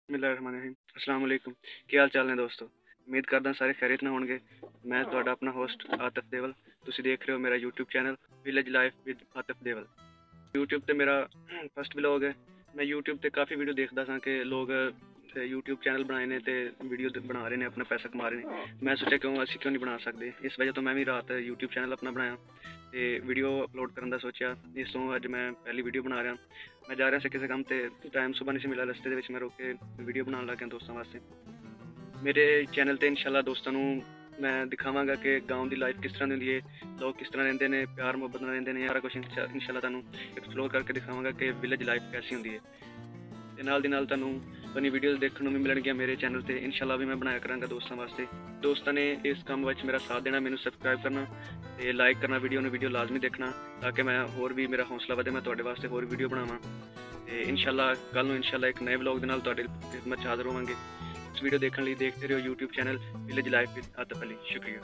बिस्मिल्लाहिर्रहमानिर्रहीम। अस्सलाम वालेकुम। ਕੀ ਹਾਲ ਚਾਲ ਨੇ ਦੋਸਤੋ? ਉਮੀਦ ਕਰਦਾ ਸਾਰੇ ਖੈਰੀਅਤ ਨਾਲ ਹੋਣਗੇ। ਮੈਂ ਤੁਹਾਡਾ ਆਪਣਾ ਹੋਸਟ ਆਤਿਫ ਦੇਵਲ। ਤੁਸੀਂ ਦੇਖ ਰਹੇ ਹੋ ਮੇਰਾ YouTube channel village life with Atif Dewal. YouTube ਤੇ ਮੇਰਾ ਫਸਟ ਵਲੌਗ ਹੈ। ਮੈਂ YouTube ਤੇ ਕਾਫੀ ਵੀਡੀਓ ਦੇਖਦਾ ਸਾਂ ਕਿ ਲੋਕ YouTube ਚੈਨਲ ਬਣਾਏ ਨੇ ਤੇ ਵੀਡੀਓ ਬਣਾ ਰਹੇ ਨੇ, ਆਪਣਾ ਪੈਸਾ ਕਮਾ ਰਹੇ ਨੇ। ਮੈਂ ਸੋਚਿਆ ਅਸੀਂ ਕਿਉਂ ਨਹੀਂ ਬਣਾ ਸਕਦੇ। ਇਸ ਵਜ੍ਹਾ ਤੋਂ ਮੈਂ ਵੀ ਰਾਤ YouTube ਚੈਨਲ ਆਪਣਾ ਬਣਾਇਆ ਤੇ ਵੀਡੀਓ ਅਪਲੋਡ ਕਰਨ ਦਾ ਸੋਚਿਆ। ਇਸ ਤੋਂ ਅੱਜ ਮੈਂ ਪਹਿਲੀ ਵੀਡੀਓ ਬਣਾ ਰਿਹਾ। ਮੈਂ ਜਾ ਰਿਹਾ ਸੀ ਕਿਸੇ ਕੰਮ ਤੇ ਟਾਈਮ ਸੁਬਾਹ ਨਹੀਂ ਸੀ ਮਿਲਿਆ, ਰਸਤੇ ਦੇ ਵਿੱਚ ਮੈਂ ਰੁਕ ਕੇ ਵੀਡੀਓ ਬਣਾਉਣ ਲੱਗ ਗਿਆ ਦੋਸਤਾਂ ਵਾਸਤੇ। ਮੇਰੇ ਚੈਨਲ ਤੇ ਇਨਸ਼ਾਅੱਲਾ ਦੋਸਤਾਂ ਨੂੰ ਮੈਂ ਦਿਖਾਵਾਂਗਾ ਕਿ ਗਾਉਂ ਦੀ ਲਾਈਫ ਕਿਸ ਤਰ੍ਹਾਂ ਦੀ ਹੁੰਦੀ ਹੈ, ਲੋਕ ਕਿਸ ਤਰ੍ਹਾਂ ਰਹਿੰਦੇ ਨੇ, ਪਿਆਰ ਮੁਹੱਬਤ ਨਾਲ ਰਹਿੰਦੇ ਨੇ। ਸਾਰਾ ਕੁਝ ਇਨਸ਼ਾਅੱਲਾ ਤੁਹਾਨੂੰ ਐਕਸਪਲੋਰ ਕਰਕੇ ਦਿਖਾਵਾਂਗਾ ਕਿ ਵਿਲੇਜ ਲਾਈਫ ਕੈਸੀ ਹੁੰਦੀ ਹੈ। ਤੇ ਨਾਲ ਦੀ ਨਾਲ ਤੁਹਾਨੂੰ ਆਪਣੀ ਵੀਡੀਓਜ਼ ਦੇਖਣ ਨੂੰ ਵੀ ਮਿਲਣਗੀਆਂ ਮੇਰੇ ਚੈਨਲ ਤੇ। ਇਨਸ਼ਾਅੱਲਾ ਵੀ ਮੈਂ ਬਣਾਇਆ ਕਰਾਂਗਾ ਦੋਸਤਾਂ ਵਾਸਤੇ। ਦੋਸਤਾਂ ਨੇ ਇਸ ਕੰਮ ਵਿੱਚ ਮੇਰਾ ਸਾਥ ਦੇਣਾ, ਮੈਨੂੰ ਸਬਸਕ੍ਰਾਈਬ ਕਰਨਾ ਤੇ ਲਾਈਕ ਕਰਨਾ ਵੀਡੀਓ ਲਾਜ਼ਮੀ ਦੇਖਣਾ, ਤਾਂ ਕਿ ਮੈਂ ਹੋਰ ਵੀ ਮੇਰਾ ਹੌਸਲਾ ਵਧੇ, ਮੈਂ ਤੁਹਾਡੇ ਵਾਸਤੇ ਹੋਰ ਵੀਡੀਓ ਬਣਾਵਾਂ। ਤੇ ਇਨਸ਼ਾਅੱਲਾ ਕੱਲ੍ਹ ਨੂੰ ਇਨਸ਼ਾਅੱਲਾ ਇੱਕ ਨਵੇਂ ਵਲੌਗ ਦੇ ਨਾਲ ਤੁਹਾਡੇ ਖਿਦਮਤ 'ਚ ਹਾਜ਼ਰ ਹੋਵਾਂਗੇ। ਇਸ ਵੀਡੀਓ ਦੇਖਣ ਲਈ ਦੇਖਦੇ ਰਹੋ YouTube channel village life with Atif Ali. ਸ਼ੁਕਰੀਆ।